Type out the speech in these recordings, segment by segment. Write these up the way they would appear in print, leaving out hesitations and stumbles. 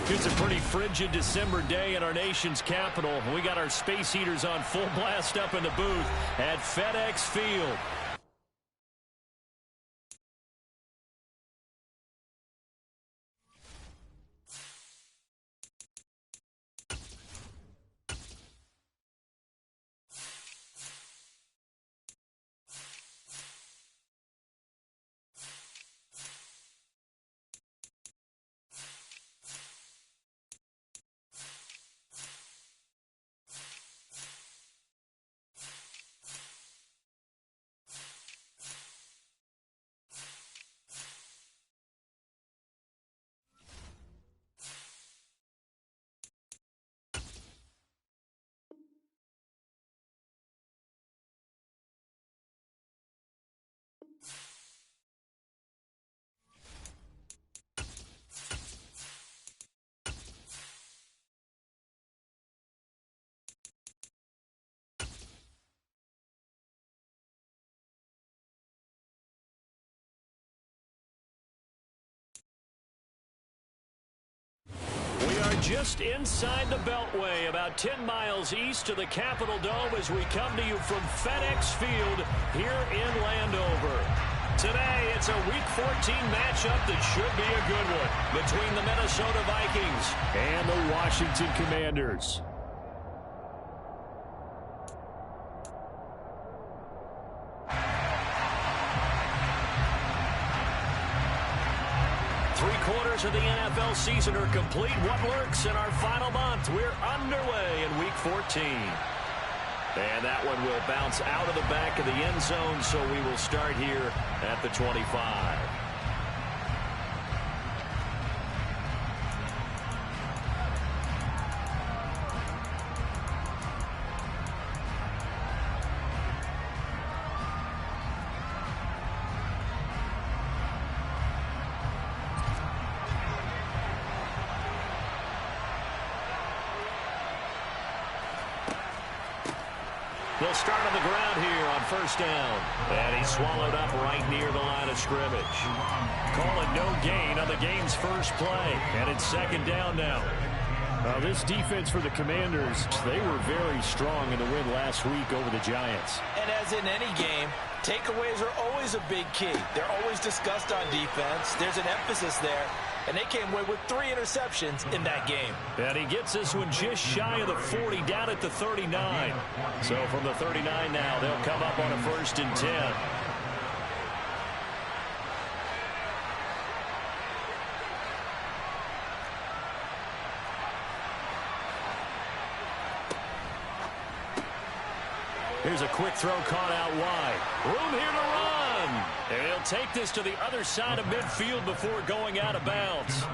It's a pretty frigid December day in our nation's capital. We got our space heaters on full blast up in the booth at FedEx Field. Just inside the Beltway, about 10 miles east of the Capitol Dome as we come to you from FedEx Field here in Landover. Today, it's a Week 14 matchup that should be a good one between the Minnesota Vikings and the Washington Commanders. Three-quarters of the NFL season are complete. What lurks in our final month? We're underway in Week 14. And that one will bounce out of the back of the end zone, so we will start here at the 25. They'll start on the ground here on first down. And he's swallowed up right near the line of scrimmage. Call it no gain on the game's first play. And it's second down now. This defense for the Commanders, they were very strong in the win last week over the Giants. And as in any game, takeaways are always a big key. They're always discussed on defense. There's an emphasis there. And they came away with 3 interceptions in that game. And he gets this one just shy of the 40, down at the 39. So from the 39 now, they'll come up on a 1st and 10. Here's a quick throw caught out wide. Room here to run. And he'll take this to the other side of midfield before going out of bounds.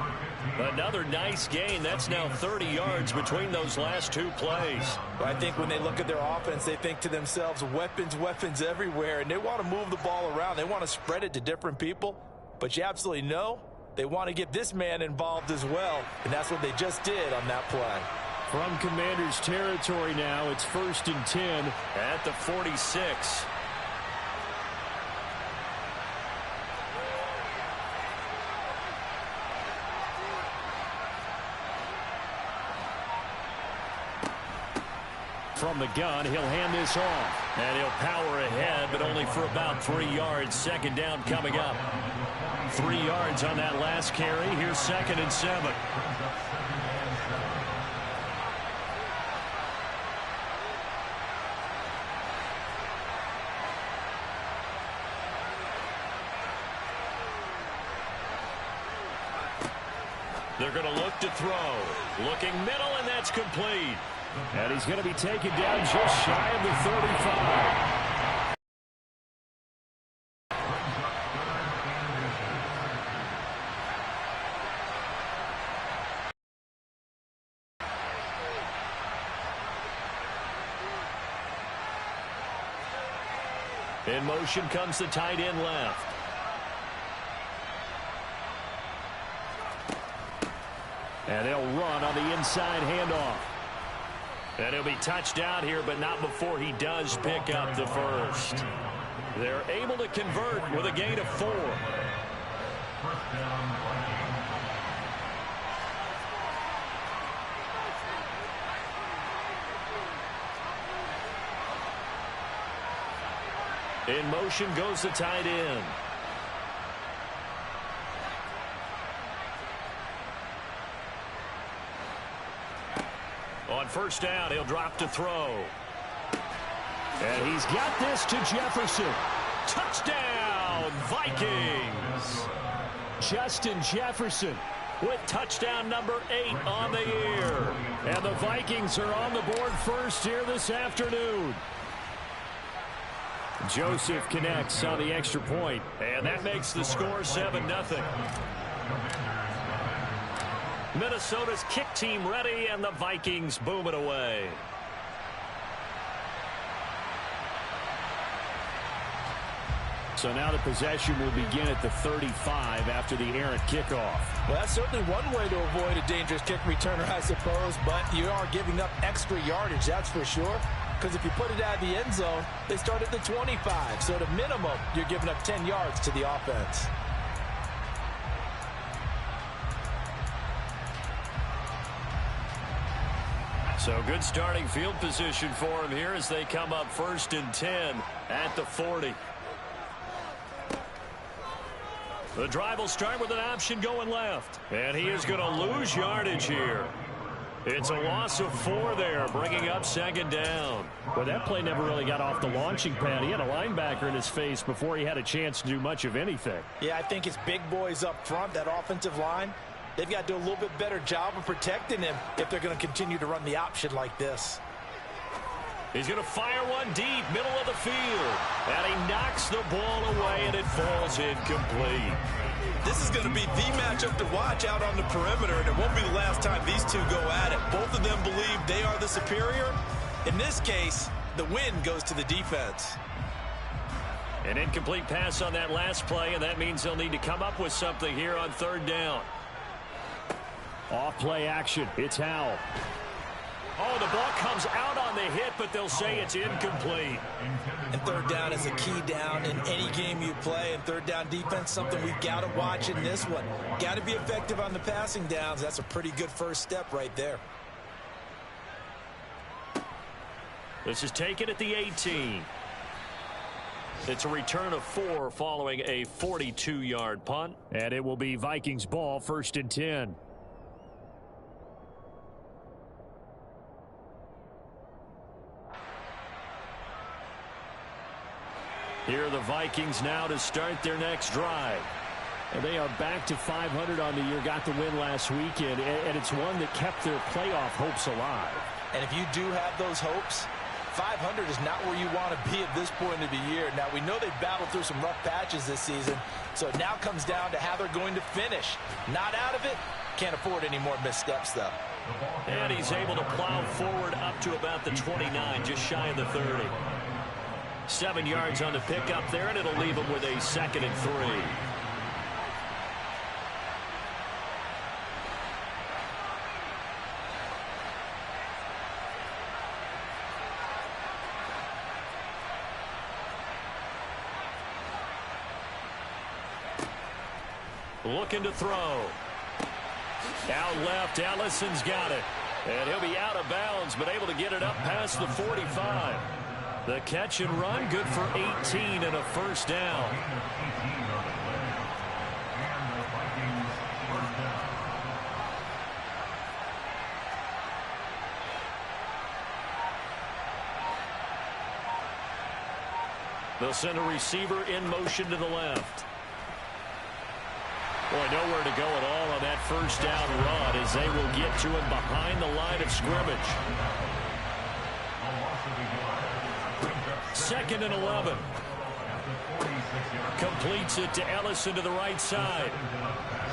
Another nice gain. That's now 30 yards between those last 2 plays. Well, I think when they look at their offense, they think to themselves, weapons, weapons everywhere. And they want to move the ball around. They want to spread it to different people. But you absolutely know they want to get this man involved as well. And that's what they just did on that play. From Commanders territory now, it's 1st and 10 at the 46. From the gun, he'll hand this off. And he'll power ahead, but only for about 3 yards. Second down coming up. 3 yards on that last carry. Here's 2nd and 7. They're going to look to throw. Looking middle, and that's complete. And he's going to be taken down just shy of the 35. In motion comes the tight end left. And they'll run on the inside handoff. And he'll be touched down here, but not before he does pick up the first. They're able to convert with a gain of 4. In motion goes the tight end. On first down, he'll drop to throw. And he's got this to Jefferson. Touchdown, Vikings! Justin Jefferson with touchdown number 8 on the year. And the Vikings are on the board first here this afternoon. Joseph connects on the extra point, and that makes the score 7-0. Minnesota's kick team ready, and the Vikings boom it away. So now the possession will begin at the 35 after the errant kickoff. Well, that's certainly one way to avoid a dangerous kick returner, I suppose, but you are giving up extra yardage, that's for sure. Because if you put it out of the end zone, they start at the 25. So at a minimum, you're giving up 10 yards to the offense. So good starting field position for him here as they come up 1st and 10 at the 40. The drive will start with an option going left. And he is going to lose yardage here. It's a loss of 4 there, bringing up 2nd down. Well, that play never really got off the launching pad. He had a linebacker in his face before he had a chance to do much of anything. Yeah, I think it's big boys up front, that offensive line. They've got to do a little bit better job of protecting him if they're going to continue to run the option like this. He's going to fire one deep, middle of the field. And he knocks the ball away, and it falls incomplete. This is going to be the matchup to watch out on the perimeter, and it won't be the last time these two go at it. Both of them believe they are the superior. In this case, the win goes to the defense. An incomplete pass on that last play, and that means they'll need to come up with something here on 3rd down. Off play action. It's Howell. Oh, the ball comes out on the hit, but they'll say it's incomplete. And 3rd down is a key down in any game you play. And 3rd down defense, something we've got to watch in this one. Got to be effective on the passing downs. That's a pretty good first step right there. This is taken at the 18. It's a return of 4 following a 42-yard punt. And it will be Vikings ball, 1st and 10. Here are the Vikings now to start their next drive. And they are back to 500 on the year, got the win last weekend, and it's one that kept their playoff hopes alive. And if you do have those hopes, 500 is not where you want to be at this point of the year. Now, we know they've battled through some rough patches this season, so it now comes down to how they're going to finish. Not out of it, can't afford any more missteps, though. And he's able to plow forward up to about the 29, just shy of the 30. 7 yards on the pickup there, and it'll leave him with a 2nd and 3. Looking to throw. Out left, Ellison's got it. And he'll be out of bounds, but able to get it up past the 45. The catch and run, good for 18 and a 1st down. They'll send a receiver in motion to the left. Boy, nowhere to go at all on that 1st down run as they will get to him behind the line of scrimmage. 2nd and 11. Completes it to Ellison to the right side.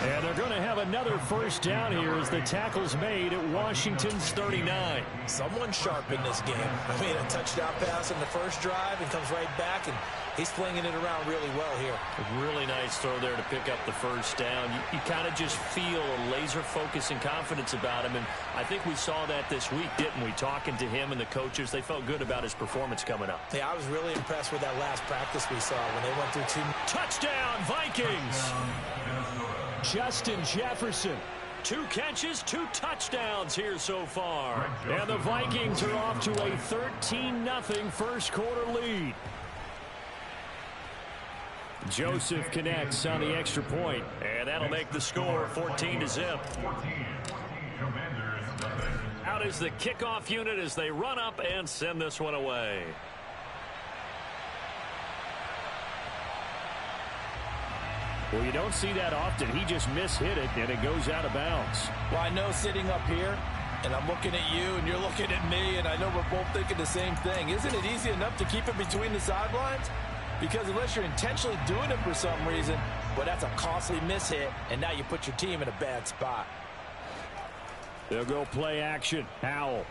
And they're going to have another 1st down here as the tackle's made at Washington's 39. Someone sharp in this game. I mean, a touchdown pass in the first drive and comes right back, and he's flinging it around really well here. A really nice throw there to pick up the 1st down. You kind of just feel a laser focus and confidence about him, and I think we saw that this week, didn't we? Talking to him and the coaches, they felt good about his performance coming up. Yeah, I was really impressed with that last practice we saw when they went through 2. Touchdown, Vikings! Justin Jefferson. 2 catches, 2 touchdowns here so far. And the Vikings are off to a 13-0 first quarter lead. Joseph connects on the extra point, and that'll make the score 14-0. Out is the kickoff unit as they run up and send this one away. Well, you don't see that often. He just mishit it, and it goes out of bounds. Well, I know sitting up here, and I'm looking at you, and you're looking at me, and I know we're both thinking the same thing. Isn't it easy enough to keep it between the sidelines? Because unless you're intentionally doing it for some reason, well, that's a costly mishit, and now you put your team in a bad spot. They'll go play action. Howell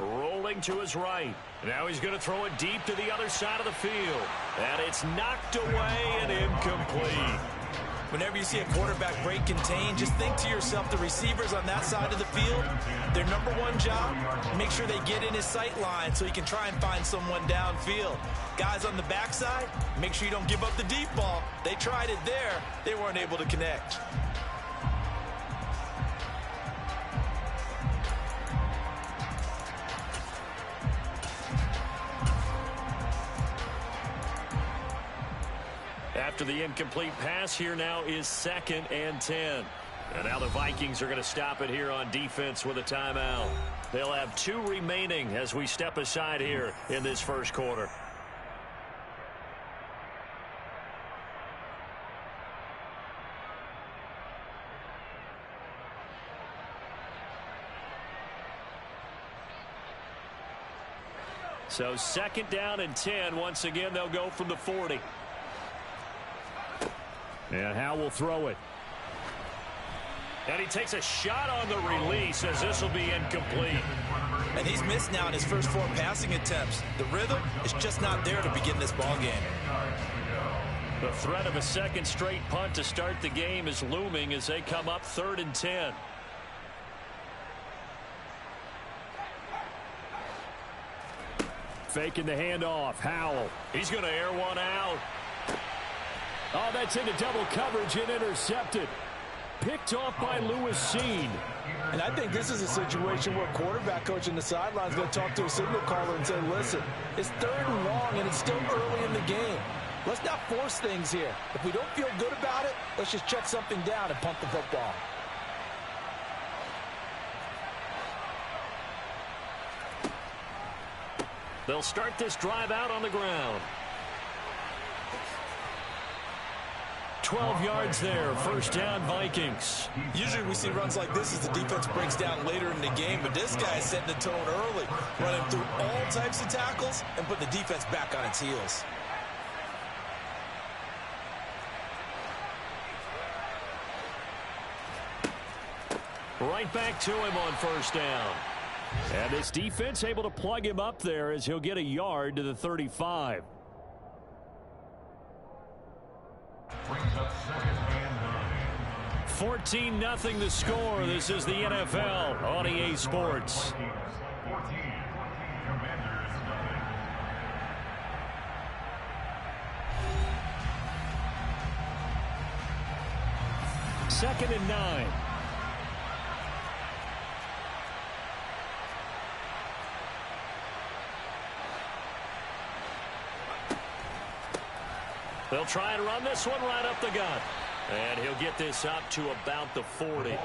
rolling to his right. Now he's going to throw it deep to the other side of the field. And it's knocked away and incomplete. Whenever you see a quarterback break contain, just think to yourself, the receivers on that side of the field, their number one job, make sure they get in his sight line so he can try and find someone downfield. Guys on the backside, make sure you don't give up the deep ball. They tried it there. They weren't able to connect. After the incomplete pass, here now is 2nd and 10. And now the Vikings are going to stop it here on defense with a timeout. They'll have 2 remaining as we step aside here in this first quarter. So 2nd down and 10. Once again, they'll go from the 40. And Howell will throw it. And he takes a shot on the release as this will be incomplete. And he's missed now in his first 4 passing attempts. The rhythm is just not there to begin this ball game. The threat of a 2nd straight punt to start the game is looming as they come up 3rd and 10. Faking the handoff. Howell. He's going to air one out. Oh, that's into double coverage and intercepted. Picked off by Lewis Seen. And I think this is a situation where quarterback coach in the sideline is going to talk to a signal caller and say, listen, it's 3rd and long and it's still early in the game. Let's not force things here. If we don't feel good about it, let's just check something down and punt the football. They'll start this drive out on the ground. 12 yards there, 1st down Vikings. Usually we see runs like this as the defense breaks down later in the game, but this guy is setting the tone early, running through all types of tackles and putting the defense back on its heels. Right back to him on 1st down. And this defense able to plug him up there as he'll get a yard to the 35. 14-0 the score. This is the NFL on EA Sports. Second and 9. They'll try and run this one right up the gut. And he'll get this up to about the 40. In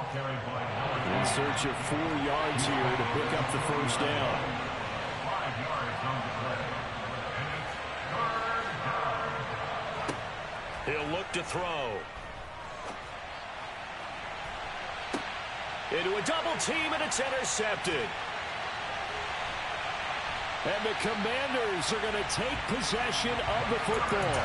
search of 4 yards here to pick up the 1st down. He'll look to throw. Into a double team, and it's intercepted. And the Commanders are going to take possession of the football.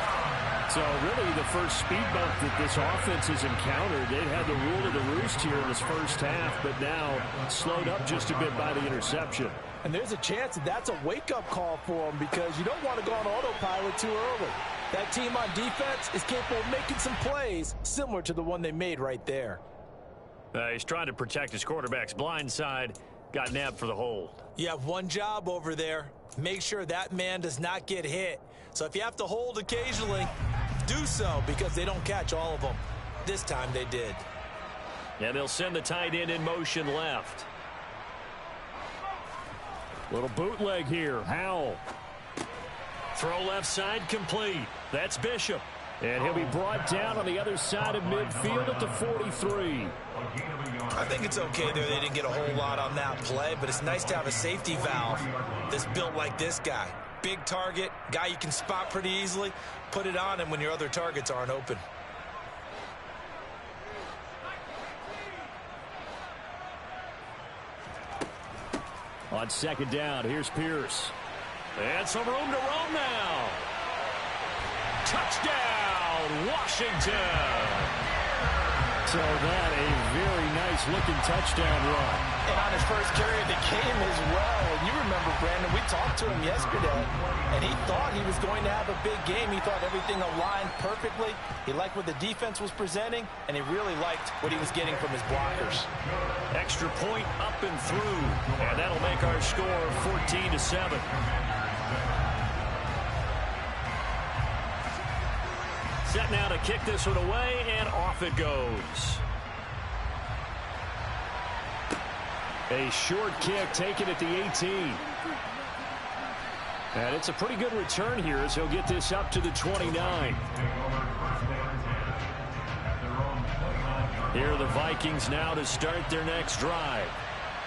So really the first speed bump that this offense has encountered. They've had the rule of the roost here in this first half, but now slowed up just a bit by the interception. And there's a chance that that's a wake-up call for them because you don't want to go on autopilot too early. That team on defense is capable of making some plays similar to the one they made right there. He's trying to protect his quarterback's blind side. Got nabbed for the hold. You have one job over there. Make sure that man does not get hit. So if you have to hold occasionally, do so because they don't catch all of them. This time they did. And they'll send the tight end in motion left. Little bootleg here. Howell. Throw left side complete. That's Bishop. And he'll be brought down on the other side of midfield at the 43. I think it's okay there. They didn't get a whole lot on that play, but it's nice to have a safety valve that's built like this guy. Big target, guy you can spot pretty easily. Put it on him when your other targets aren't open. On second down, here's Pierce. And some room to roam now. Touchdown, Washington. So that a very nice-looking touchdown run. And on his first carry of the game as well. And you remember, Brandon, we talked to him yesterday, and he thought he was going to have a big game. He thought everything aligned perfectly. He liked what the defense was presenting, and he really liked what he was getting from his blockers. Extra point up and through, and that'll make our score 14-7. Set now to kick this one away, and off it goes. A short kick taken at the 18. And it's a pretty good return here as he'll get this up to the 29. Here are the Vikings now to start their next drive.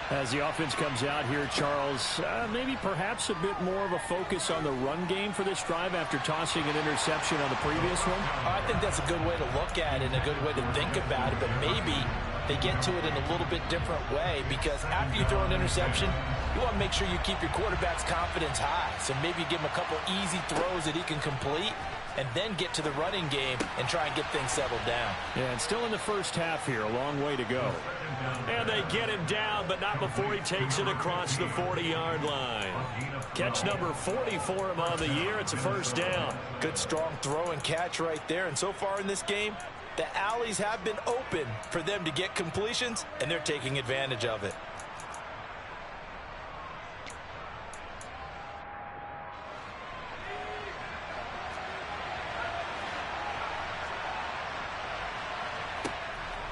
As the offense comes out here, Charles, maybe perhaps a bit more of a focus on the run game for this drive after tossing an interception on the previous one? I think that's a good way to look at it and a good way to think about it, but maybe they get to it in a little bit different way, because after you throw an interception, you want to make sure you keep your quarterback's confidence high. So maybe give him a couple easy throws that he can complete, and then get to the running game and try and get things settled down. Yeah, and still in the first half here, a long way to go. And they get him down, but not before he takes it across the 40-yard line. Catch number 40 for him on the year. It's a first down. Good strong throw and catch right there. And so far in this game, the alleys have been open for them to get completions, and they're taking advantage of it.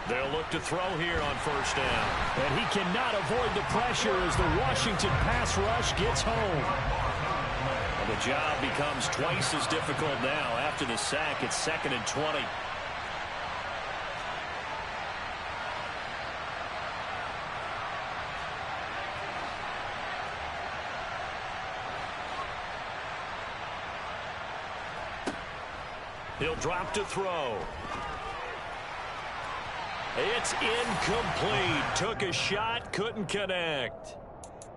They'll look to throw here on first down. And he cannot avoid the pressure as the Washington pass rush gets home. Well, the job becomes twice as difficult now. After the sack, it's 2nd and 20. He'll drop to throw. It's incomplete. Took a shot, couldn't connect.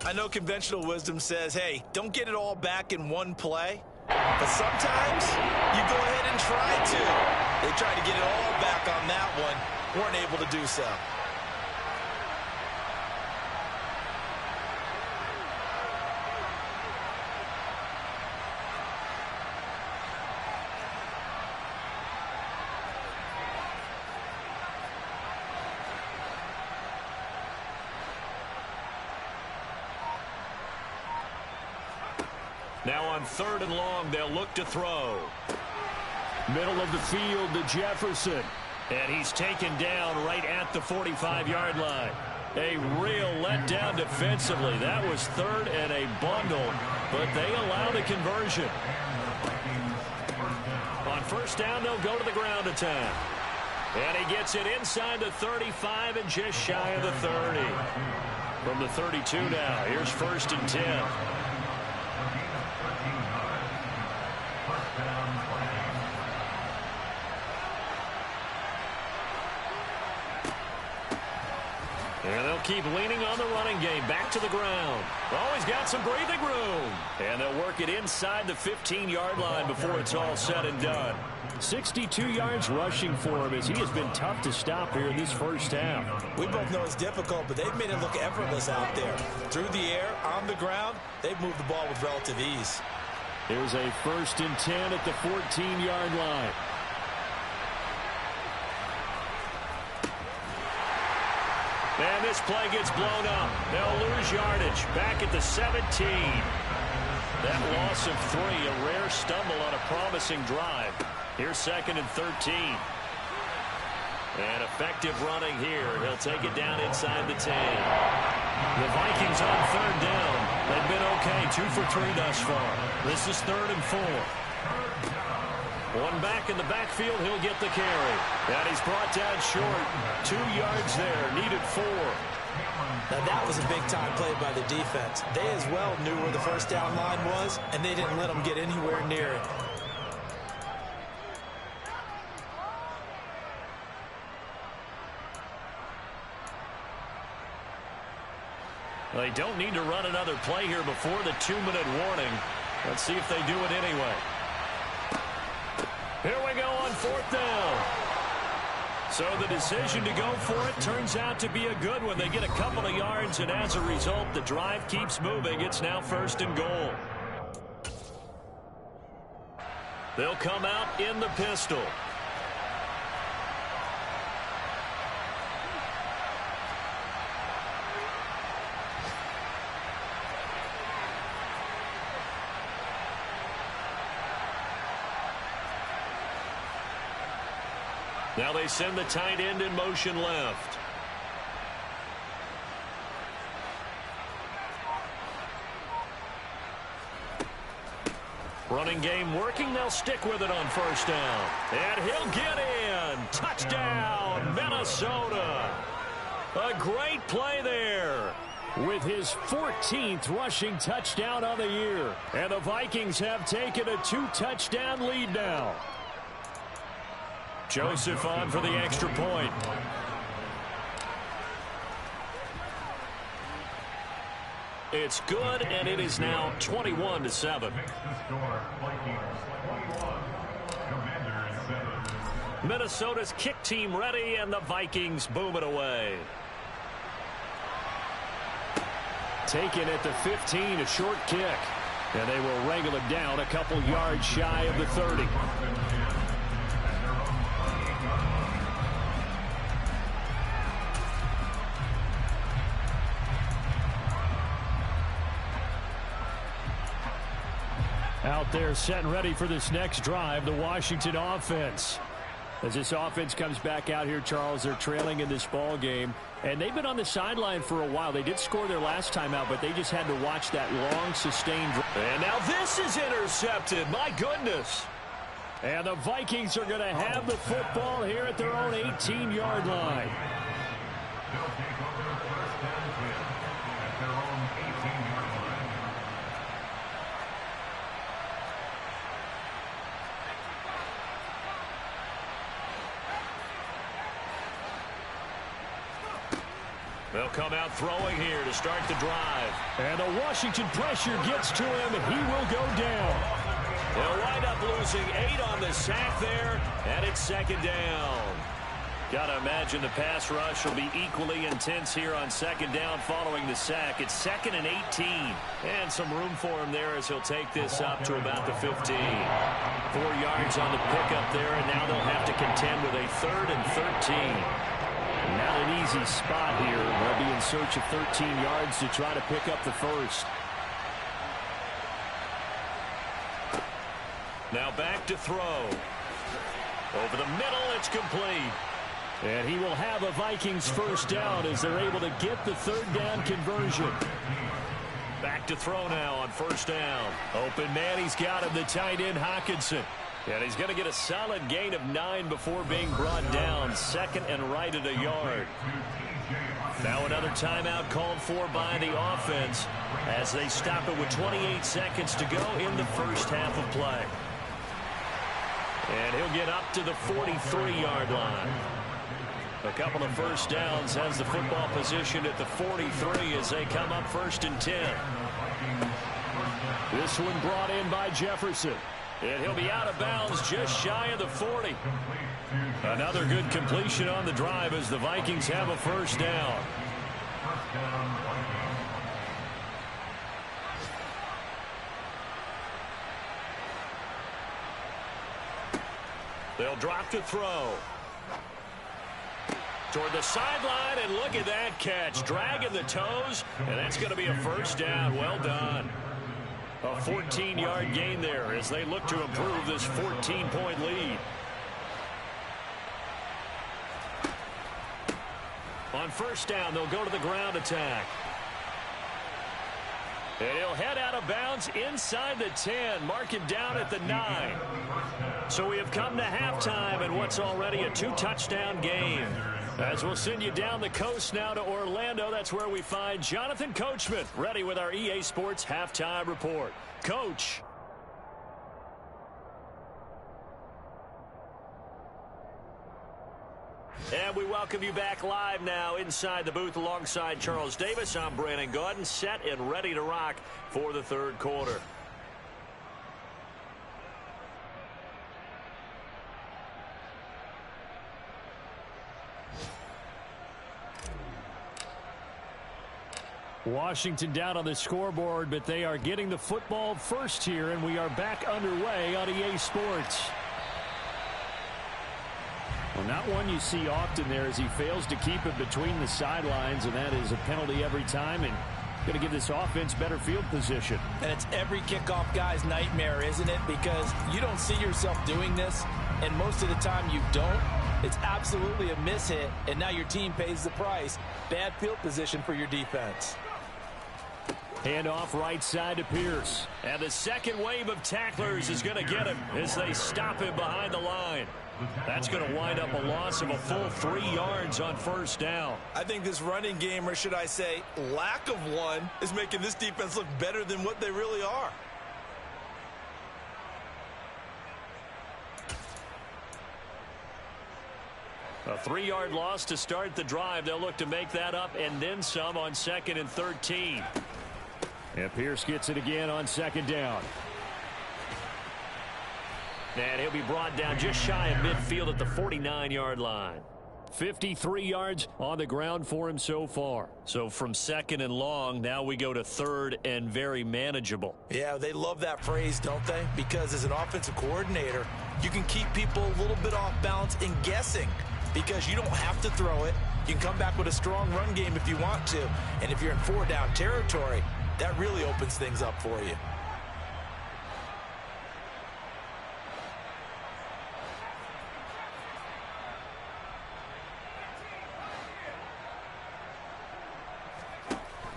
I know conventional wisdom says, hey, don't get it all back in one play. But sometimes you go ahead and try to. They tried to get it all back on that one. Weren't able to do so. Now on 3rd and long, they'll look to throw. Middle of the field to Jefferson. And he's taken down right at the 45-yard line. A real letdown defensively. That was 3rd and a bundle, but they allow the conversion. On first down, they'll go to the ground attack. And he gets it inside the 35 and just shy of the 30. From the 32 now, here's 1st and 10. And they'll keep leaning on the running game. Back to the ground. Always got some breathing room. And they'll work it inside the 15-yard line before it's all said and done. 62 yards rushing for him as he has been tough to stop here in this first half. We both know it's difficult, but they've made it look effortless out there. Through the air, on the ground, they've moved the ball with relative ease. Here's a 1st and 10 at the 14-yard line. And this play gets blown up. They'll lose yardage. Back at the 17. That loss of 3, a rare stumble on a promising drive. Here's 2nd and 13. And effective running here. He'll take it down inside the 10. The Vikings on 3rd down. They've been okay, 2 for 3 thus far. This is 3rd and 4. One back in the backfield, he'll get the carry. And he's brought down short. 2 yards there, needed 4. Now that was a big-time play by the defense. They as well knew where the first down line was, and they didn't let them get anywhere near it. They don't need to run another play here before the 2-minute warning. Let's see if they do it anyway. Here we go on 4th down. So the decision to go for it turns out to be a good one. They get a couple of yards, and as a result, the drive keeps moving. It's now 1st and goal. They'll come out in the pistol. Now they send the tight end in motion left. Running game working. They'll stick with it on 1st down. And he'll get in. Touchdown, Minnesota. A great play there. With his 14th rushing touchdown on the year. And the Vikings have taken a 2-touchdown lead now. Joseph on for the extra point. It's good, and it is now 21-7. Minnesota's kick team ready, and the Vikings boom it away. Taken at the 15, a short kick. And they will wrangle it down a couple yards shy of the 30. Out there set and ready for this next drive, the Washington offense. As this offense comes back out here, Charles, they're trailing in this ball game. And they've been on the sideline for a while. They did score their last time out, but they just had to watch that long, sustained drive. And now this is intercepted. My goodness. And the Vikings are going to have the football here at their own 18-yard line. They'll come out throwing here to start the drive. And the Washington pressure gets to him, and he will go down. They'll wind up losing 8 on the sack there, and it's 2nd down. Got to imagine the pass rush will be equally intense here on 2nd down following the sack. It's 2nd and 18. And some room for him there as he'll take this up to about the 15. 4 yards on the pickup there, and now they'll have to contend with a 3rd and 13. Not an easy spot here. They'll be in search of 13 yards to try to pick up the first. Now back to throw. Over the middle, it's complete. And he will have a Vikings first down as they're able to get the 3rd down conversion. Back to throw now on 1st down. Open man, he's got him, the tight end Hockenson. And he's going to get a solid gain of 9 before being brought down. 2nd and right at a yard. Now another timeout called for by the offense as they stop it with 28 seconds to go in the first half of play. And he'll get up to the 43-yard line. A couple of first downs has the football position at the 43 as they come up 1st and 10. This one brought in by Jefferson. And he'll be out of bounds just shy of the 40. Another good completion on the drive as the Vikings have a first down. They'll drop to throw. Toward the sideline, and look at that catch. Dragging the toes, and that's going to be a first down. Well done. A 14-yard gain there as they look to improve this 14-point lead. On first down, they'll go to the ground attack. And he'll head out of bounds inside the 10. Mark him down at the 9. So we have come to halftime in what's already a 2-touchdown game. As we'll send you down the coast now to Orlando, that's where we find Jonathan Coachman ready with our EA Sports Halftime Report. Coach. And we welcome you back live now inside the booth alongside Charles Davis. I'm Brandon Gaudin, set and ready to rock for the third quarter. Washington down on the scoreboard, but they are getting the football first here, and we are back underway on EA Sports. Well, not one you see often there as he fails to keep it between the sidelines, and that is a penalty every time, and going to give this offense better field position. And it's every kickoff guy's nightmare, isn't it? Because you don't see yourself doing this, and most of the time you don't. It's absolutely a mishit, and now your team pays the price. Bad field position for your defense. Handoff right side to Pierce. And the second wave of tacklers is going to get him as they stop him behind the line. That's going to wind up a loss of a full 3 yards on first down. I think this running game, or should I say lack of one, is making this defense look better than what they really are. A 3-yard loss to start the drive. They'll look to make that up and then some on 2nd and 13. And Pierce gets it again on 2nd down. And he'll be brought down just shy of midfield at the 49-yard line. 53 yards on the ground for him so far. So from 2nd and long, now we go to 3rd and very manageable. Yeah, they love that phrase, don't they? Because as an offensive coordinator, you can keep people a little bit off balance and guessing. Because you don't have to throw it. You can come back with a strong run game if you want to. And if you're in 4-down territory, that really opens things up for you.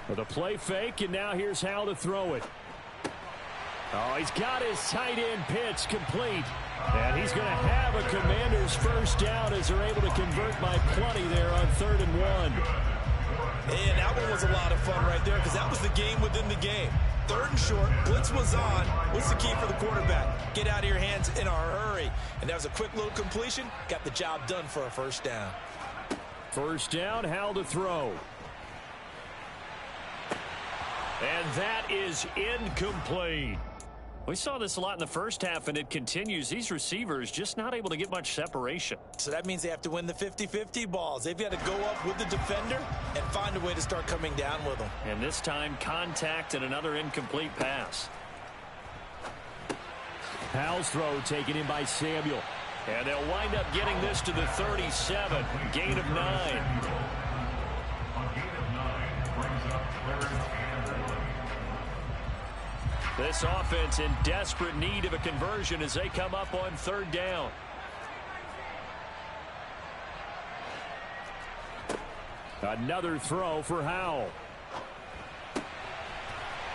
With a play fake, and now here's how to throw it. Oh, he's got his tight end pitch complete. And he's going to have a Commanders first down as they're able to convert by plenty there on 3rd and 1. And that one was a lot of fun right there because that was the game within the game. 3rd and short, blitz was on. What's the key for the quarterback? Get out of your hands in a hurry. And that was a quick little completion. Got the job done for a first down. First down, how to throw. And that is incomplete. We saw this a lot in the first half, and it continues. These receivers just not able to get much separation. So that means they have to win the 50-50 balls. They've got to go up with the defender and find a way to start coming down with them. And this time, contact and another incomplete pass. Powell's throw taken in by Samuel. And they'll wind up getting this to the 37. Gain of 9. This offense in desperate need of a conversion as they come up on 3rd down. Another throw for Howell.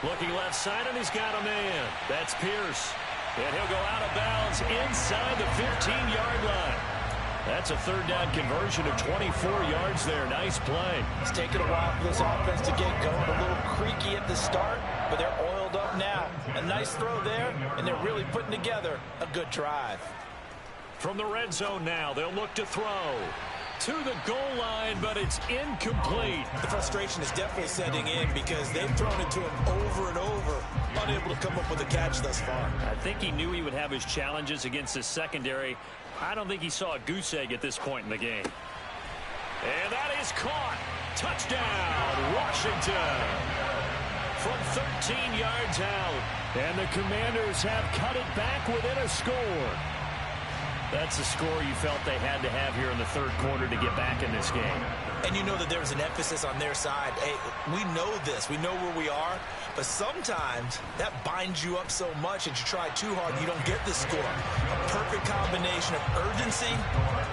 Looking left side, and he's got a man. That's Pierce. And he'll go out of bounds inside the 15-yard line. That's a 3rd down conversion of 24 yards there. Nice play. It's taken a while for this offense to get going. A little creaky at the start, but they're oiled up now. A nice throw there, and they're really putting together a good drive. From the red zone now, they'll look to throw to the goal line, but it's incomplete. The frustration is definitely setting in because they've thrown it to him over and over, unable to come up with a catch thus far. I think he knew he would have his challenges against his secondary. I don't think he saw a goose egg at this point in the game. And that is caught. Touchdown, Washington. From 13 yards out. And the Commanders have cut it back within a score. That's the score you felt they had to have here in the 3rd quarter to get back in this game. And you know that there's an emphasis on their side. Hey, we know this. We know where we are. But sometimes that binds you up so much that you try too hard and you don't get the score. A perfect combination of urgency,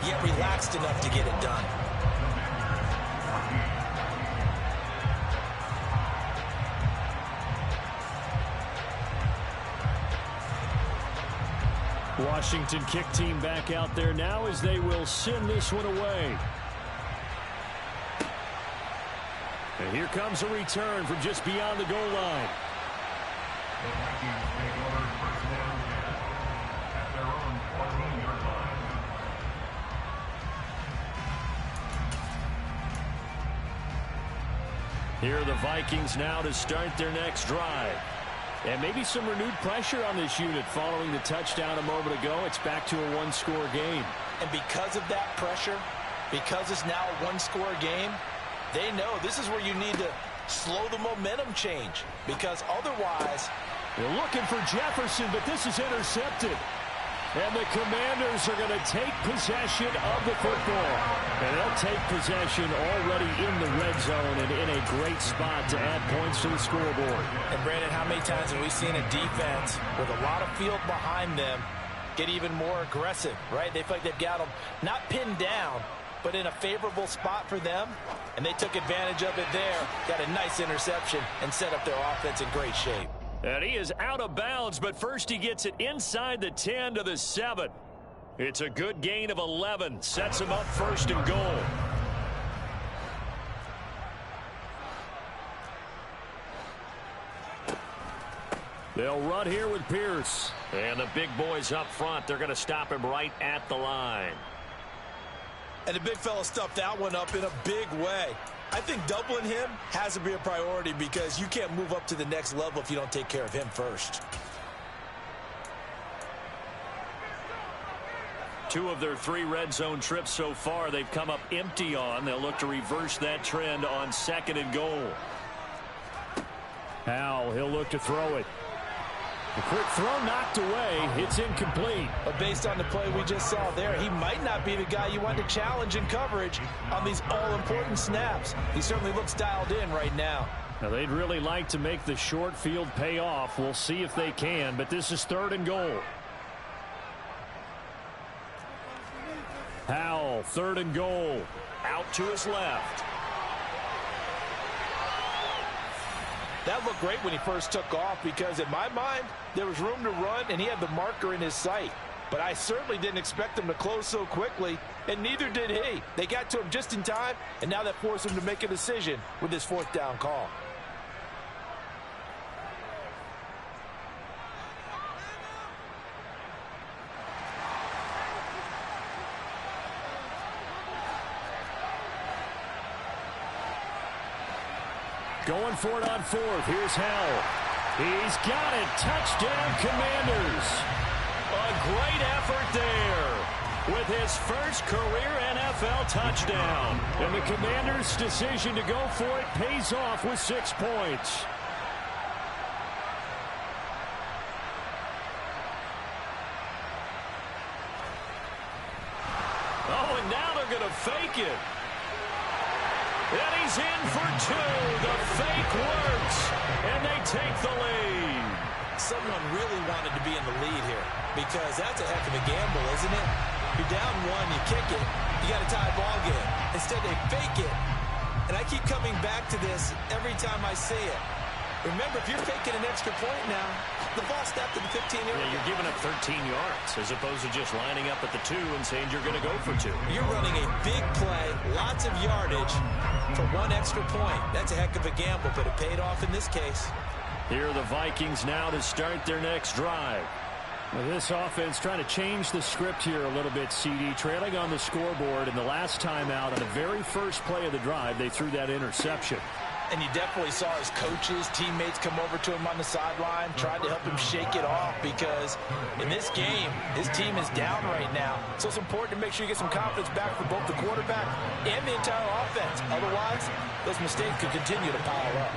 yet relaxed enough to get it done. Washington kick team back out there now as they will send this one away. And here comes a return from just beyond the goal line. Here are the Vikings now to start their next drive. And maybe some renewed pressure on this unit following the touchdown a moment ago. It's back to a one-score game. And because of that pressure, because it's now a one-score game, they know this is where you need to slow the momentum change. Because otherwise, they're looking for Jefferson, but this is intercepted. And the Commanders are going to take possession of the football. And they'll take possession already in the red zone and in a great spot to add points to the scoreboard. And Brandon, how many times have we seen a defense with a lot of field behind them get even more aggressive, right? They feel like they've got them not pinned down, but in a favorable spot for them. And they took advantage of it there, got a nice interception, and set up their offense in great shape. And he is out of bounds, but first he gets it inside the 10 to the 7. It's a good gain of 11. Sets him up first and goal. They'll run here with Pierce. And the big boys up front, they're going to stop him right at the line. And the big fella stuffed that one up in a big way. I think doubling him has to be a priority because you can't move up to the next level if you don't take care of him first. 2 of their 3 red zone trips so far they've come up empty on. They'll look to reverse that trend on 2nd and goal. Howell, he'll look to throw it. The quick throw knocked away. It's incomplete. But based on the play we just saw there, he might not be the guy you want to challenge in coverage on these all-important snaps. He certainly looks dialed in right now. Now, they'd really like to make the short field pay off. We'll see if they can, but this is 3rd and goal. Howell, 3rd and goal. Out to his left. That looked great when he first took off because, in my mind, there was room to run and he had the marker in his sight. But I certainly didn't expect him to close so quickly, and neither did he. They got to him just in time, and now that forced him to make a decision with his 4th down call. Going for it on 4th. Here's Howell. He's got it. Touchdown, Commanders. A great effort there with his first career NFL touchdown. And the Commanders' decision to go for it pays off with 6 points. Oh, and now they're going to fake it. And he's in for 2. The fake works. And they take the lead. Someone really wanted to be in the lead here because that's a heck of a gamble, isn't it? You're down 1, you kick it, you got a tie ball game. Instead, they fake it. And I keep coming back to this every time I see it. Remember, if you're faking an extra point now, the ball snapped to the 15-yard line. Yeah, you're giving up 13 yards as opposed to just lining up at the 2 and saying you're going to go for 2. You're running a big play, lots of yardage for 1 extra point. That's a heck of a gamble, but it paid off in this case. Here are the Vikings now to start their next drive. Well, this offense trying to change the script here a little bit, CD. Trailing on the scoreboard, and the last time out on the very first play of the drive, they threw that interception. And you definitely saw his coaches, teammates come over to him on the sideline, tried to help him shake it off because in this game, his team is down right now. So it's important to make sure you get some confidence back for both the quarterback and the entire offense. Otherwise, those mistakes could continue to pile up.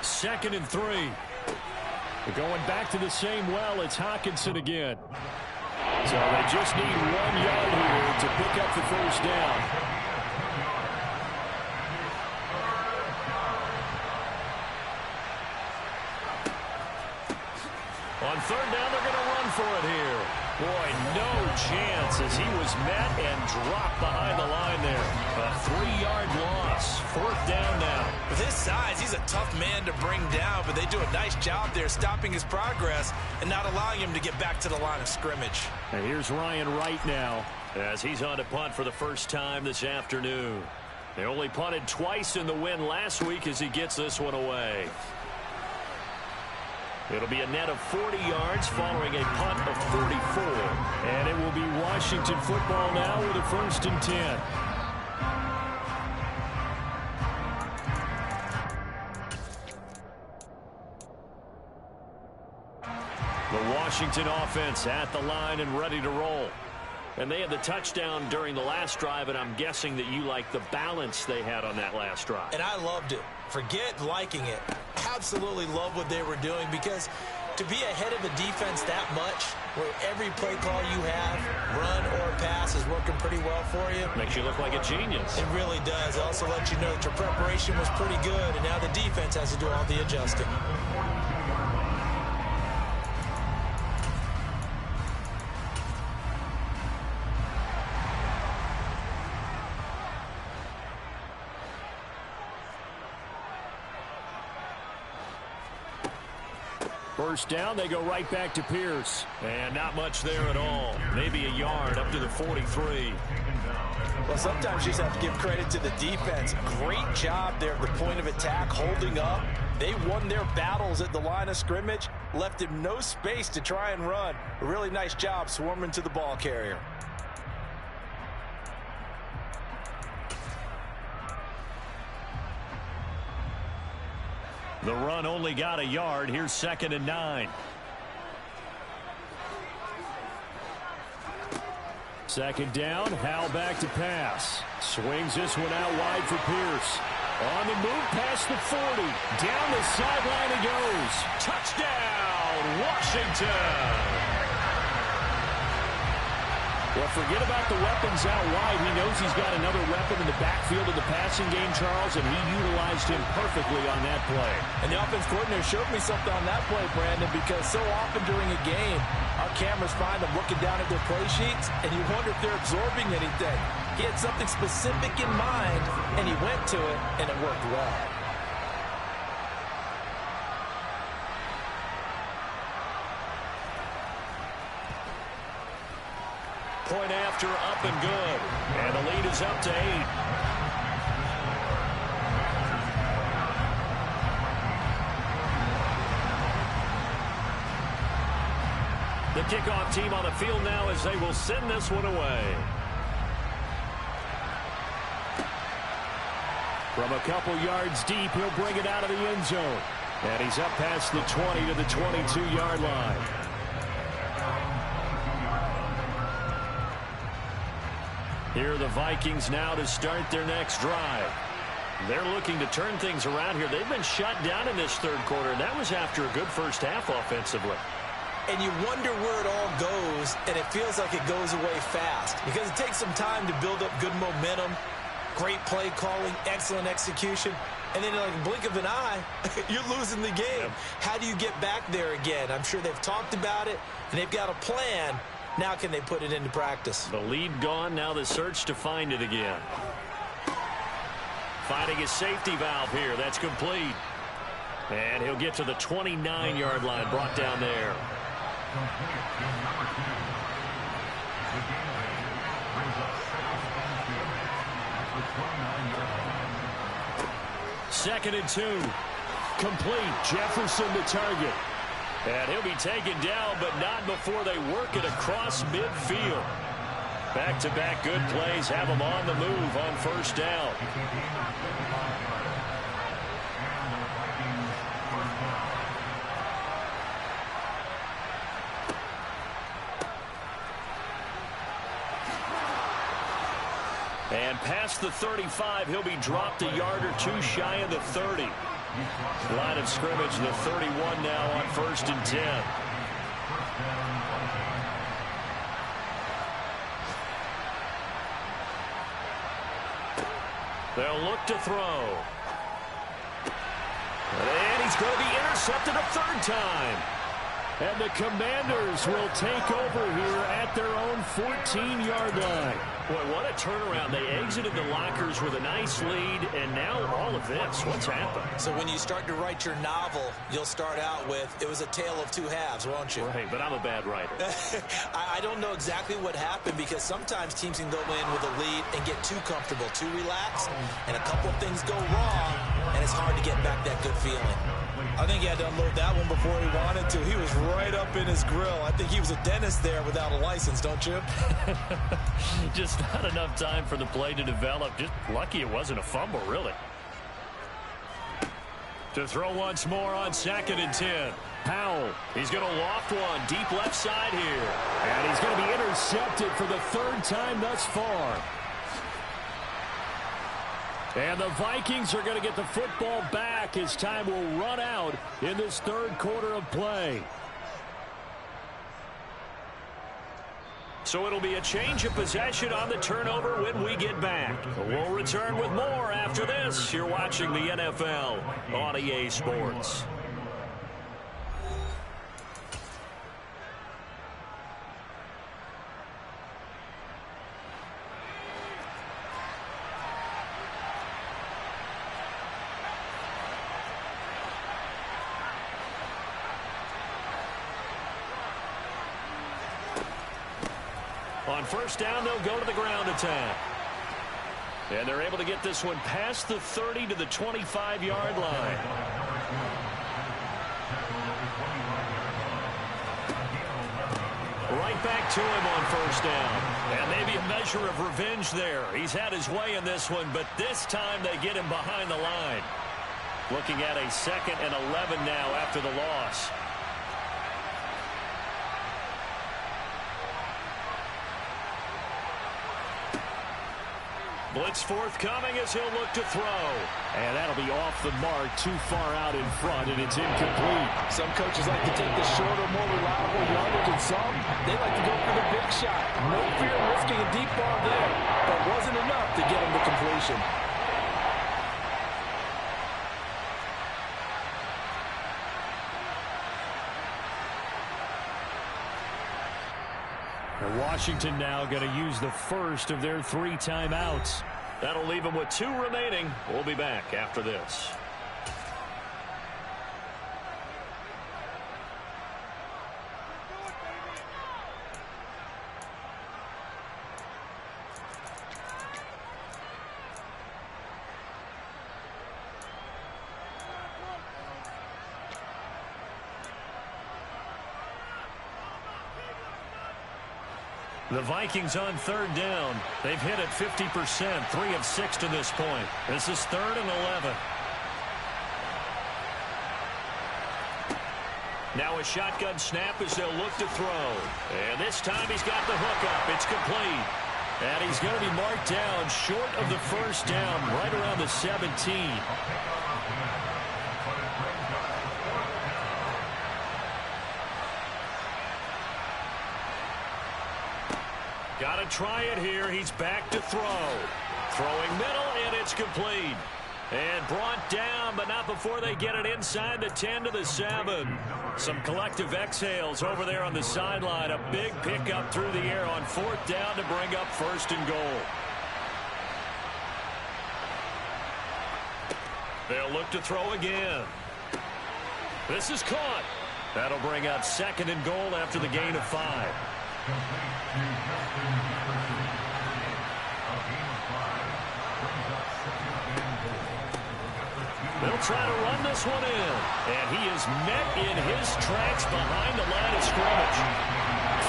Second and 3. They're going back to the same well. It's Hockenson again. So they just need 1 yard here to pick up the first down. On 3rd down, they're going to run for it here. Boy, no chance as he was met and dropped behind the line there. A 3-yard loss. 4th down now. With his size, he's a tough man to bring down, but they do a nice job there stopping his progress and not allowing him to get back to the line of scrimmage. And here's Ryan Wright now as he's on to punt for the first time this afternoon. They only punted twice in the win last week as he gets this one away. It'll be a net of 40 yards following a punt of 34. And it will be Washington football now with a 1st and 10. The Washington offense at the line and ready to roll. And they had the touchdown during the last drive, and I'm guessing that you like the balance they had on that last drive. And I loved it. Forget liking it. Absolutely love what they were doing, because to be ahead of a defense that much, where every play call you have, run or pass, is working pretty well for you. Makes you look like a genius. It really does. It also lets you know that your preparation was pretty good, and now the defense has to do all the adjusting. First down, they go right back to Pierce. And not much there at all. Maybe a yard up to the 43. Well, sometimes you just have to give credit to the defense. Great job there at the point of attack, holding up. They won their battles at the line of scrimmage, left him no space to try and run. A really nice job swarming to the ball carrier. The run only got a yard. Here's 2nd and 9. 2nd down. Howell back to pass. Swings this one out wide for Pierce. On the move past the 40. Down the sideline he goes. Touchdown, Washington. Well, forget about the weapons out wide. He knows he's got another weapon in the backfield of the passing game, Charles, and he utilized him perfectly on that play. And the offense coordinator showed me something on that play, Brandon, because so often during a game, our cameras find them looking down at their play sheets, and you wonder if they're absorbing anything. He had something specific in mind, and he went to it, and it worked well. Point after, up and good. And the lead is up to 8. The kickoff team on the field now as they will send this one away. From a couple yards deep, he'll bring it out of the end zone. And he's up past the 20 to the 22-yard line. Here are the Vikings now to start their next drive. They're looking to turn things around here. They've been shut down in this third quarter, and that was after a good first half offensively. And you wonder where it all goes, and it feels like it goes away fast because it takes some time to build up good momentum, great play calling, excellent execution, and then in like a blink of an eye, you're losing the game. Yep. How do you get back there again? I'm sure they've talked about it, and they've got a plan. Now can they put it into practice? The lead gone, now the search to find it again. Finding his safety valve here. That's complete. And he'll get to the 29-yard line, brought down there. Second and 2. Complete. Jefferson the target. And he'll be taken down, but not before they work it across midfield. Back-to-back good plays have them on the move on first down. And past the 35, he'll be dropped a yard or two shy of the 30. Line of scrimmage, the 31 now on 1st and 10. They'll look to throw. And he's going to be intercepted a third time. And the Commanders will take over here at their own 14-yard line. Boy, what a turnaround. They exited the lockers with a nice lead, and now all of this. What's happened? So when you start to write your novel, you'll start out with, it was a tale of two halves, won't you? Right, but I'm a bad writer. I don't know exactly what happened, because sometimes teams can go in with a lead and get too comfortable, too relaxed, and a couple of things go wrong, and it's hard to get back that good feeling. I think he had to unload that one before he wanted to. He was right up in his grill. I think he was a dentist there without a license, don't you? Just not enough time for the play to develop. Just lucky it wasn't a fumble, really. To throw once more on 2nd and 10. Powell, he's going to loft one deep left side here. And he's going to be intercepted for the 3rd time thus far. And the Vikings are going to get the football back as time will run out in this 3rd quarter of play. So it'll be a change of possession on the turnover when we get back. We'll return with more after this. You're watching the NFL on EA Sports. On 1st down, they'll go to the ground attack. And they're able to get this one past the 30 to the 25-yard line. Right back to him on 1st down. And maybe a measure of revenge there. He's had his way in this one, but this time they get him behind the line. Looking at a 2nd and 11 now after the loss. Blitz forthcoming as he'll look to throw. And that'll be off the mark, too far out in front, and it's incomplete. Some coaches like to take the shorter, more reliable yardage, and some, they like to go for the big shot. No fear of risking a deep ball there, but wasn't enough to get him to completion. Washington now going to use the first of their 3 timeouts. That'll leave them with 2 remaining. We'll be back after this. The Vikings on 3rd down. They've hit it 50%, 3 of 6 to this point. This is 3rd and 11. Now a shotgun snap as they'll look to throw. And this time he's got the hook up. It's complete. And he's going to be marked down short of the 1st down, right around the 17. Got to try it here. He's back to throw. Throwing middle, and it's complete. And brought down, but not before they get it inside the 10 to the 7. Some collective exhales over there on the sideline. A big pickup through the air on 4th down to bring up 1st and goal. They'll look to throw again. This is caught. That'll bring up 2nd and goal after the gain of 5. They'll try to run this one in. And he is met in his tracks behind the line of scrimmage.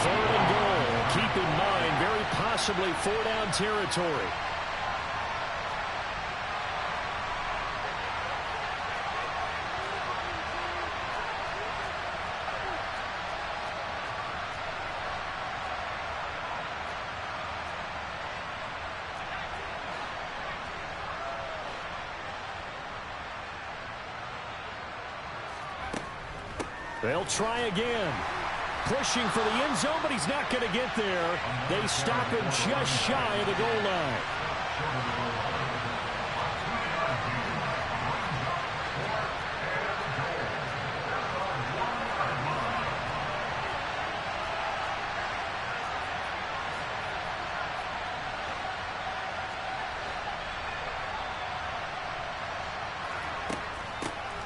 3rd and goal. Keep in mind, very possibly 4-down territory. They'll try again. Pushing for the end zone, but he's not going to get there. They stop him just shy of the goal line.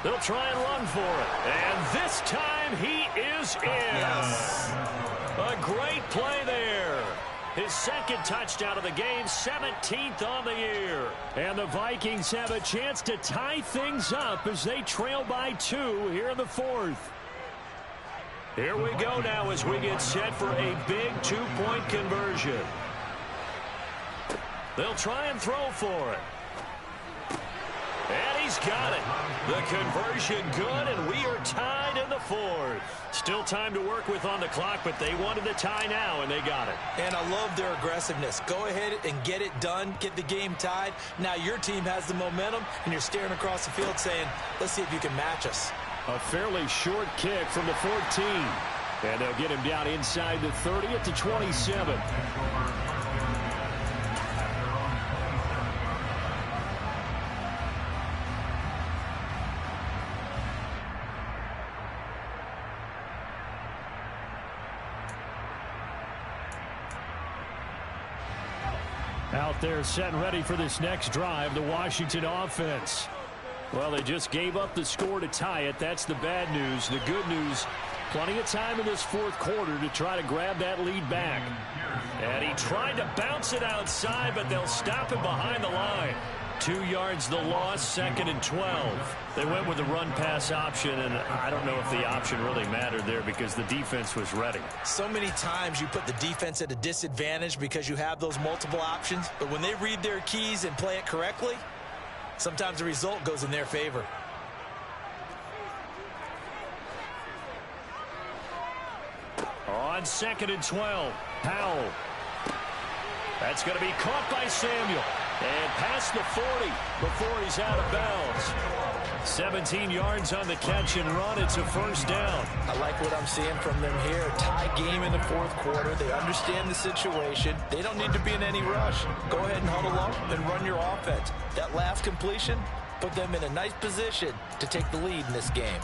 They'll try and run for it. And this time he is in. Yes. A great play there. His second touchdown of the game, 17th on the year. And the Vikings have a chance to tie things up as they trail by 2 here in the 4th. Here we go now as we get set for a big 2-point conversion. They'll try and throw for it. And he's got it. The conversion good, and we are tied in the 4th. Still time to work with on the clock, but they wanted the tie now, and they got it. And I love their aggressiveness. Go ahead and get it done, get the game tied. Now your team has the momentum, and you're staring across the field saying, let's see if you can match us. A fairly short kick from the 14. And they'll get him down inside the 30 at the 27. Out there set and ready for this next drive, the Washington offense. Well, they just gave up the score to tie it. That's the bad news. The good news, plenty of time in this 4th quarter to try to grab that lead back. And he tried to bounce it outside, but they'll stop him behind the line. 2 yards the loss, 2nd and 12. They went with the run-pass option, and I don't know if the option really mattered there because the defense was ready. So many times you put the defense at a disadvantage because you have those multiple options, but when they read their keys and play it correctly, sometimes the result goes in their favor. On 2nd and 12, Powell. That's going to be caught by Samuel. And past the 40 before he's out of bounds. 17 yards on the catch and run. It's a first down. I like what I'm seeing from them here. Tie game in the 4th quarter. They understand the situation. They don't need to be in any rush. Go ahead and huddle up and run your offense. That last completion put them in a nice position to take the lead in this game.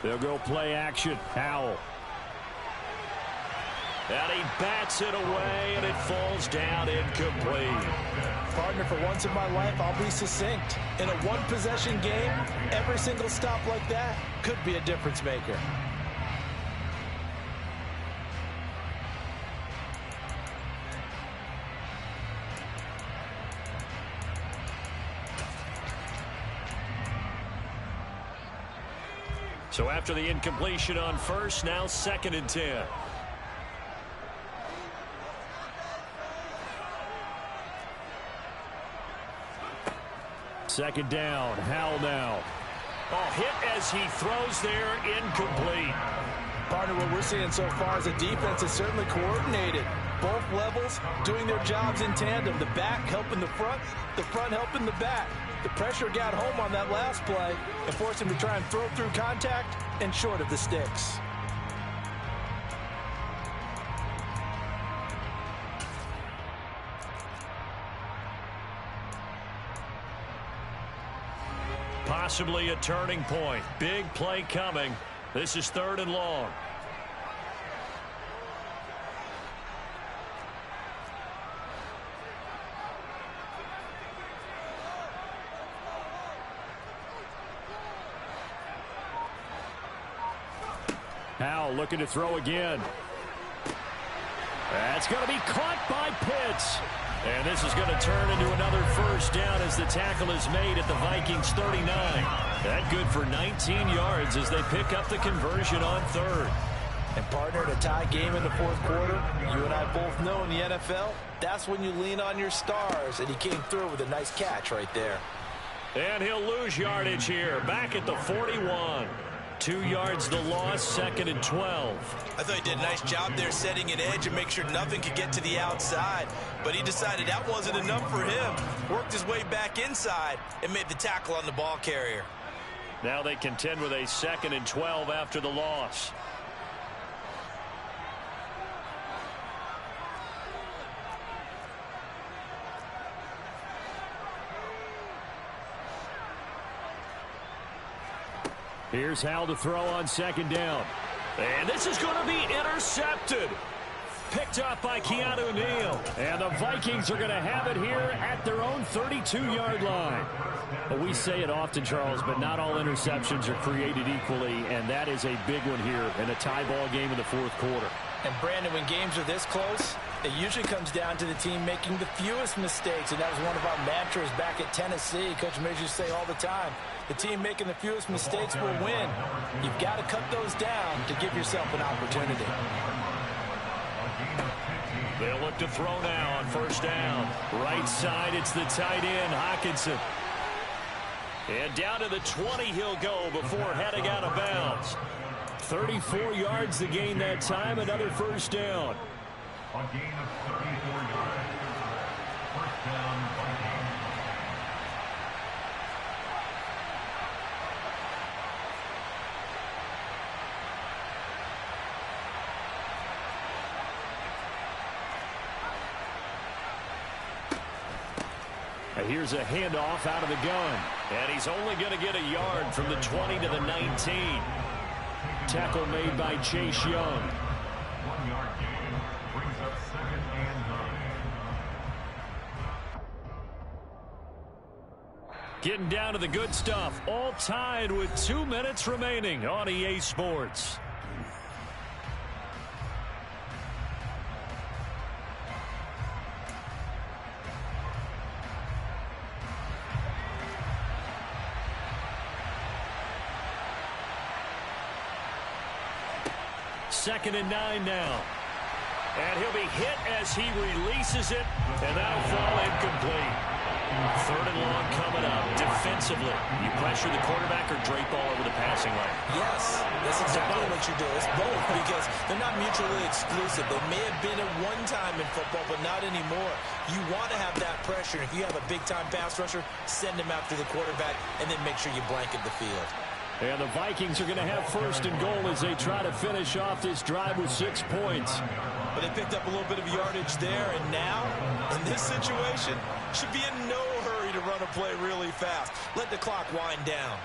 They'll go play action. Powell. And he bats it away, and it falls down incomplete. Partner, for once in my life, I'll be succinct. In a one-possession game, every single stop like that could be a difference maker. So after the incompletion on first, now 2nd and 10. Second down, Howell now. Oh, hit as he throws there, incomplete. Partner, what we're seeing so far is the defense is certainly coordinated. Both levels doing their jobs in tandem. The back helping the front helping the back. The pressure got home on that last play and forced him to try and throw through contact and short of the sticks. Possibly a turning point. Big play coming. This is 3rd and long. Howell looking to throw again. That's going to be caught by Pitts. And this is going to turn into another first down as the tackle is made at the Vikings 39. That good for 19 yards as they pick up the conversion on 3rd. And partner, in a tie game in the 4th quarter, you and I both know in the NFL, that's when you lean on your stars. And he came through with a nice catch right there. And he'll lose yardage here. Back at the 41. 2 yards the loss, 2nd and 12. I thought he did a nice job there setting an edge and make sure nothing could get to the outside. But he decided that wasn't enough for him. Worked his way back inside and made the tackle on the ball carrier. Now they contend with a 2nd and 12 after the loss. Here's Howell to throw on 2nd down. And this is going to be intercepted. picked off by Keanu Neal. And the Vikings are going to have it here at their own 32-yard line. Well, we say it often, Charles, but not all interceptions are created equally, and that is a big one here in a tie ball game in the fourth quarter. And, Brandon, when games are this close, it usually comes down to the team making the fewest mistakes, and that was one of our mantras back at Tennessee. Coach Major used to say all the time, the team making the fewest mistakes will win. You've got to cut those down to give yourself an opportunity. They'll look to throw now on first down. Right side, it's the tight end, Hockenson. And down to the 20 he'll go before heading out of bounds. 34 yards the gain that time, another first down. A gain of 34 yards. First down, Vikings. Here's a handoff out of the gun. And he's only going to get a yard from the 20 to the 19. Tackle made by Chase Young. 1 yard gain brings up 2nd and 9. Getting down to the good stuff. All tied with 2 minutes remaining on EA Sports. Second and 9 now. And he'll be hit as he releases it, and that'll fall incomplete. Third and long coming up. Defensively, you pressure the quarterback or drape all over the passing lane? Yes, that's exactly what you do. It's both because they're not mutually exclusive. They may have been at one time in football, but not anymore. You want to have that pressure. If you have a big-time pass rusher, send him after the quarterback, and then make sure you blanket the field. And the Vikings are going to have first and goal as they try to finish off this drive with 6 points. But they picked up a little bit of yardage there, and now, in this situation, should be in no hurry to run a play really fast. Let the clock wind down.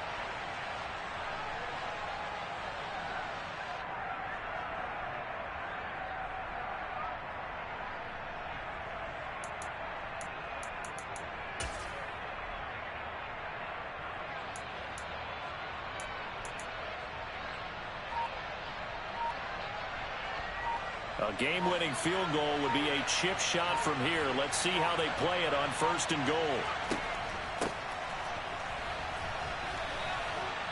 A game-winning field goal would be a chip shot from here. Let's see how they play it on first and goal.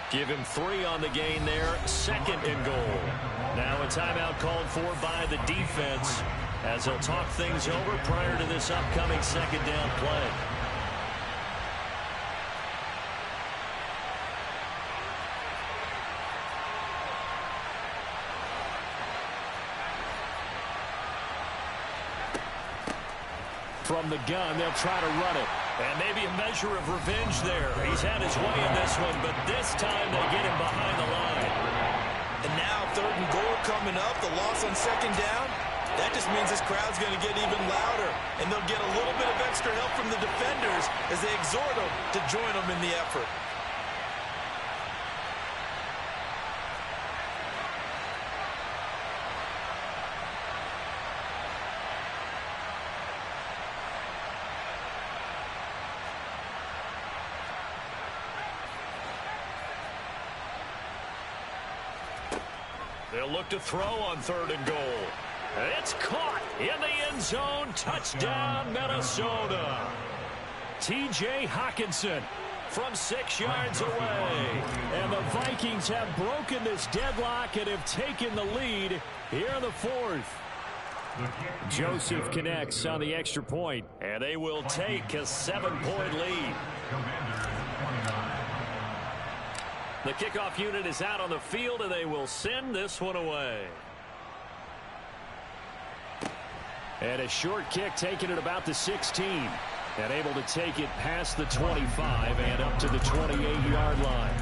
Give him 3 on the gain there. Second and goal. Now a timeout called for by the defense as they'll talk things over prior to this upcoming second down play. From the gun, they'll try to run it. And maybe a measure of revenge there. He's had his way in this one, but this time they get him behind the line. And now third and goal coming up. The loss on second down. That just means this crowd's going to get even louder. And they'll get a little bit of extra help from the defenders as they exhort them to join them in the effort. They'll look to throw on third and goal. It's caught in the end zone. Touchdown, Minnesota. T.J. Hockenson from 6 yards away. And the Vikings have broken this deadlock and have taken the lead here in the fourth. Joseph connects on the extra point, and they will take a 7-point lead. The kickoff unit is out on the field, and they will send this one away. And a short kick taken at about the 16. And able to take it past the 25 and up to the 28-yard line.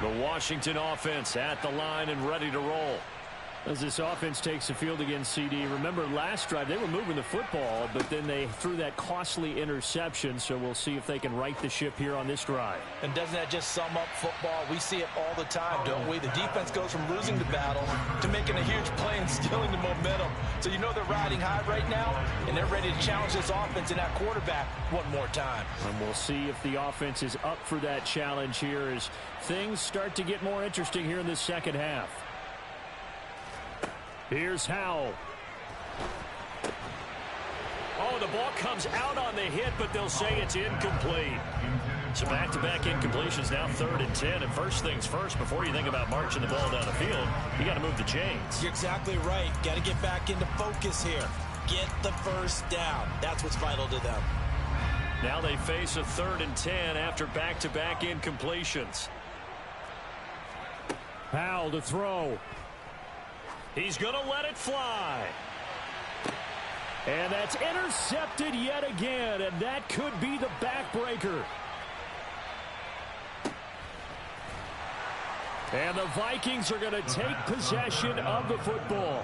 The Washington offense at the line and ready to roll. As this offense takes the field against CD, remember last drive they were moving the football, but then they threw that costly interception, so we'll see if they can right the ship here on this drive. And doesn't that just sum up football? We see it all the time, don't we? The defense goes from losing the battle to making a huge play and stealing the momentum. So you know they're riding high right now, and they're ready to challenge this offense and that quarterback one more time. And we'll see if the offense is up for that challenge here as things start to get more interesting here in this second half. Here's Howell. Oh, the ball comes out on the hit, but they'll say it's incomplete. So back-to-back incompletions, now 3rd and 10. And first things first, before you think about marching the ball down the field, you got to move the chains. You're exactly right. Got to get back into focus here. Get the first down. That's what's vital to them. Now they face a 3rd and 10 after back-to-back incompletions. Howell to throw. He's going to let it fly. And that's intercepted yet again, and that could be the backbreaker. And the Vikings are going to take possession of the football.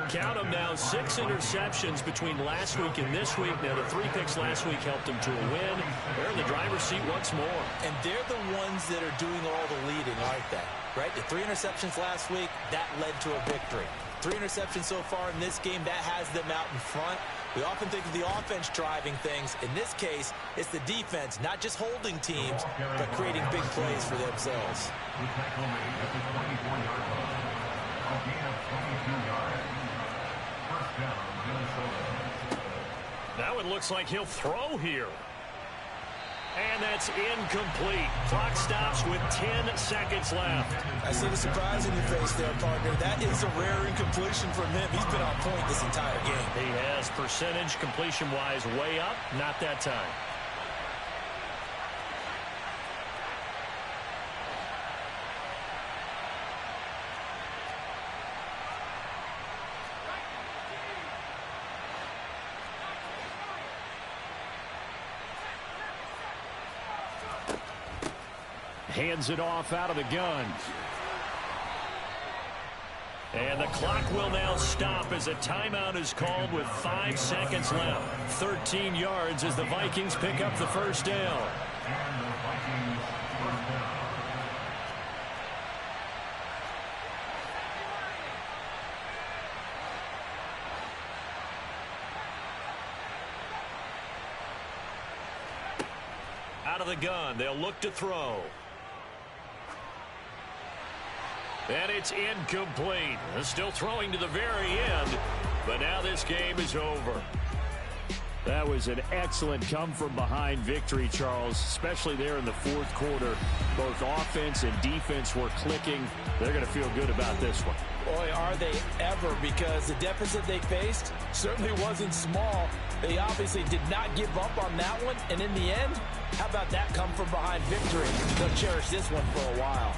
Count them now, 6 interceptions between last week and this week. Now, the 3 picks last week helped them to a win. They're in the driver's seat once more. And they're the ones that are doing all the leading, aren't they? Right? The 3 interceptions last week, that led to a victory. 3 interceptions so far in this game, that has them out in front. We often think of the offense driving things. In this case, it's the defense, not just holding teams, but creating big plays for themselves. Now it looks like he'll throw here. And that's incomplete. Clock stops with 10 seconds left. I see the surprise in your face there, partner. That is a rare incompletion from him. He's been on point this entire game. He has percentage completion-wise way up. Not that time. Hands it off out of the gun. And the clock will now stop as a timeout is called with 5 seconds left. 13 yards as the Vikings pick up the first down. Out of the gun, they'll look to throw. And it's incomplete. Still throwing to the very end, but now this game is over. That was an excellent come-from-behind victory, Charles, especially there in the 4th quarter. Both offense and defense were clicking. They're going to feel good about this one. Boy, are they ever, because the deficit they faced certainly wasn't small. They obviously did not give up on that one, and in the end, how about that come-from-behind victory? They'll cherish this one for a while.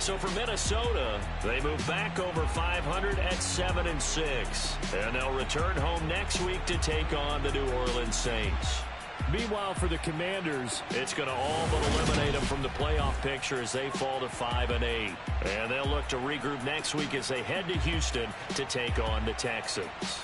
So for Minnesota, they move back over 500 at 7-6. And they'll return home next week to take on the New Orleans Saints. Meanwhile, for the Commanders, it's going to all but eliminate them from the playoff picture as they fall to 5-8. And they'll look to regroup next week as they head to Houston to take on the Texans.